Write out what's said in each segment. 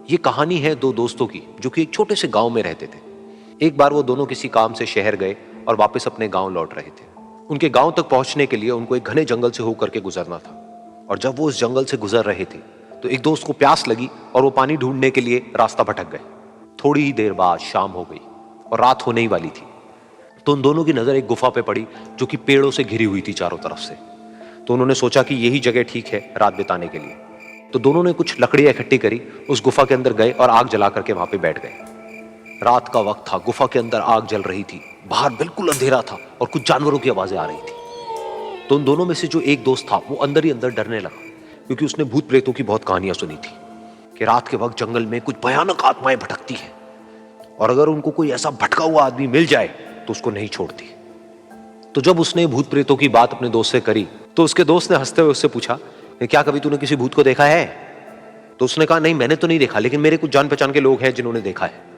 ये कहानी है दो दोस्तों की जो कि एक छोटे से गांव में रहते थे। एक बार वो दोनों किसी काम से शहर गए और वापस अपने गांव लौट रहे थे। उनके गांव तक पहुंचने के लिए उनको एक घने जंगल से होकर के गुजरना था और जब वो उस जंगल से गुजर रहे थे तो एक दोस्त को प्यास लगी और वो पानी ढूंढने के लिए रास्ता भटक गए। थोड़ी ही देर बाद शाम हो गई और रात होने ही वाली थी। तो उन दोनों की नजर एक गुफा पे पड़ी जो कि पेड़ों से घिरी हुई थी चारों तरफ से। तो उन्होंने सोचा कि यही जगह ठीक है रात बिताने के लिए। तो दोनों ने कुछ लकड़ियां इकट्ठी करी, उस गुफा के अंदर गए और आग जला करके वहां पे बैठ गए। रात का वक्त था, गुफा के अंदर आग जल रही थी, बाहर बिल्कुल अंधेरा था और कुछ जानवरों की आवाजें आ रही थी। तो उन दोनों में से जो एक दोस्त था वो अंदर ही अंदर डरने लगा, क्योंकि उसने भूत प्रेतों की बहुत कहानियां सुनी थी कि रात के वक्त जंगल में कुछ भयानक आत्माएं भटकती हैं और अगर उनको कोई ऐसा भटका हुआ आदमी मिल जाए तो उसको नहीं छोड़ती। तो जब उसने भूत प्रेतों की बात अपने दोस्त से करी तो उसके दोस्त ने हंसते हुए उससे पूछा कि क्या कभी तूने किसी भूत को देखा है? तो उसने कहा नहीं, मैंने तो नहीं देखा, लेकिन मेरे कुछ जान पहचान के लोग हैं जिन्होंने देखा है।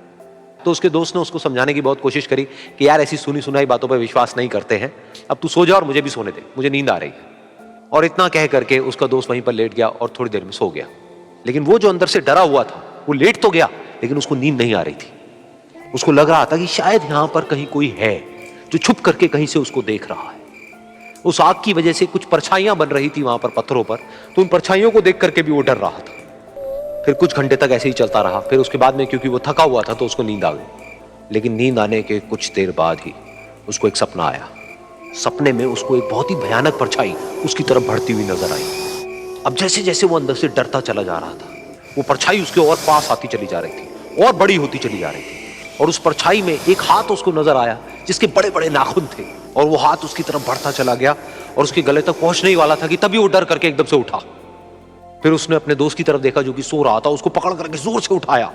तो उसके दोस्त ने उसको समझाने की बहुत कोशिश करी कि यार ऐसी सुनी सुनाई बातों पर विश्वास नहीं करते हैं, अब तू सो जा और मुझे भी सोने दे, मुझे नींद आ रही है। और इतना कह करके उसका दोस्त वहीं पर लेट गया और थोड़ी देर में सो गया। लेकिन वो जो अंदर से डरा हुआ था वो लेट तो गया, लेकिन उसको नींद नहीं आ रही थी। उसको लग रहा था कि शायद यहां पर कहीं कोई है जो छुप करके कहीं से उसको देख रहा है। उस आग की वजह से कुछ परछाइयां बन रही थी वहां पर पत्थरों पर, तो उन परछाइयों को देख करके भी वो डर रहा था। फिर कुछ घंटे तक ऐसे ही चलता रहा। फिर उसके बाद में क्योंकि वो थका हुआ था तो उसको नींद आ गई। लेकिन नींद आने के कुछ देर बाद ही उसको एक सपना आया। सपने में उसको एक बहुत ही भयानक परछाई उसकी तरफ बढ़ती हुई नजर आई। अब जैसे जैसे वो अंदर से डरता चला जा रहा था, वो परछाई उसके और पास आती चली जा रही थी और बड़ी होती चली जा रही थी। और उस परछाई में एक हाथ उसको नजर आया जिसके बड़े बड़े नाखून थे, और वो हाथ उसकी तरफ बढ़ता चला गया और उसके गले तक पहुंचने ही वाला था कि तभी वो डर करके एकदम से उठा। फिर उसने अपने दोस्त की तरफ देखा जो कि सो रहा था, उसको पकड़ करके जोर से उठाया।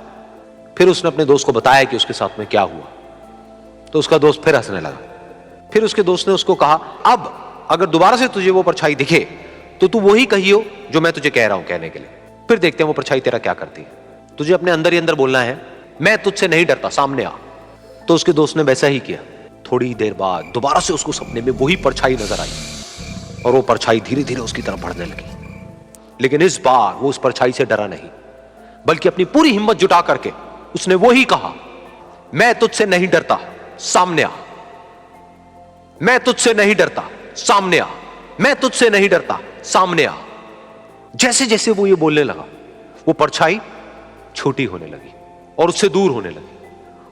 फिर उसने अपने दोस्त को बताया कि उसके साथ में क्या हुआ। तो उसका दोस्त फिर हंसने लगा। फिर उसके दोस्त ने उसको कहा, अब अगर दोबारा से तुझे वो परछाई दिखे तो तू वही कहियो जो मैं तुझे कह रहा हूं कहने के लिए, फिर देखते हैं वो परछाई तेरा क्या करती है। तुझे अपने अंदर ही अंदर बोलना है, मैं तुझसे नहीं डरता, सामने आ। तो उसके दोस्त ने वैसा ही किया। थोड़ी देर बाद दोबारा से उसको सपने में वही परछाई नजर आई और वो परछाई धीरे धीरे उसकी तरफ बढ़ने लगी। लेकिन इस बार वो उस परछाई से डरा नहीं, बल्कि अपनी पूरी हिम्मत जुटा करके उसने वही कहा, मैं तुझसे नहीं डरता, सामने आ। मैं तुझसे नहीं डरता, सामने आ। मैं तुझसे नहीं डरता, सामने आ। जैसे जैसे वो ये बोलने लगा वो परछाई छोटी होने लगी और उससे दूर होने लगी।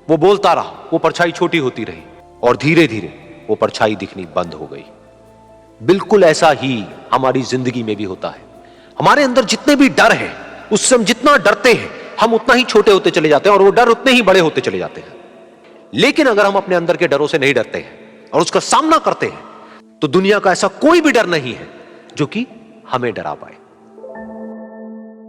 वो बोलता रहा, वो परछाई छोटी होती रही और धीरे धीरे वो परछाई दिखनी बंद हो गई। बिल्कुल ऐसा ही हमारी जिंदगी में भी होता है। हमारे अंदर जितने भी डर हैं, उससे हम जितना डरते हैं हम उतना ही छोटे होते चले जाते हैं और वो डर उतने ही बड़े होते चले जाते हैं। लेकिन अगर हम अपने अंदर के डरों से नहीं डरते हैं और उसका सामना करते हैं तो दुनिया का ऐसा कोई भी डर नहीं है जो कि हमें डरा पाए।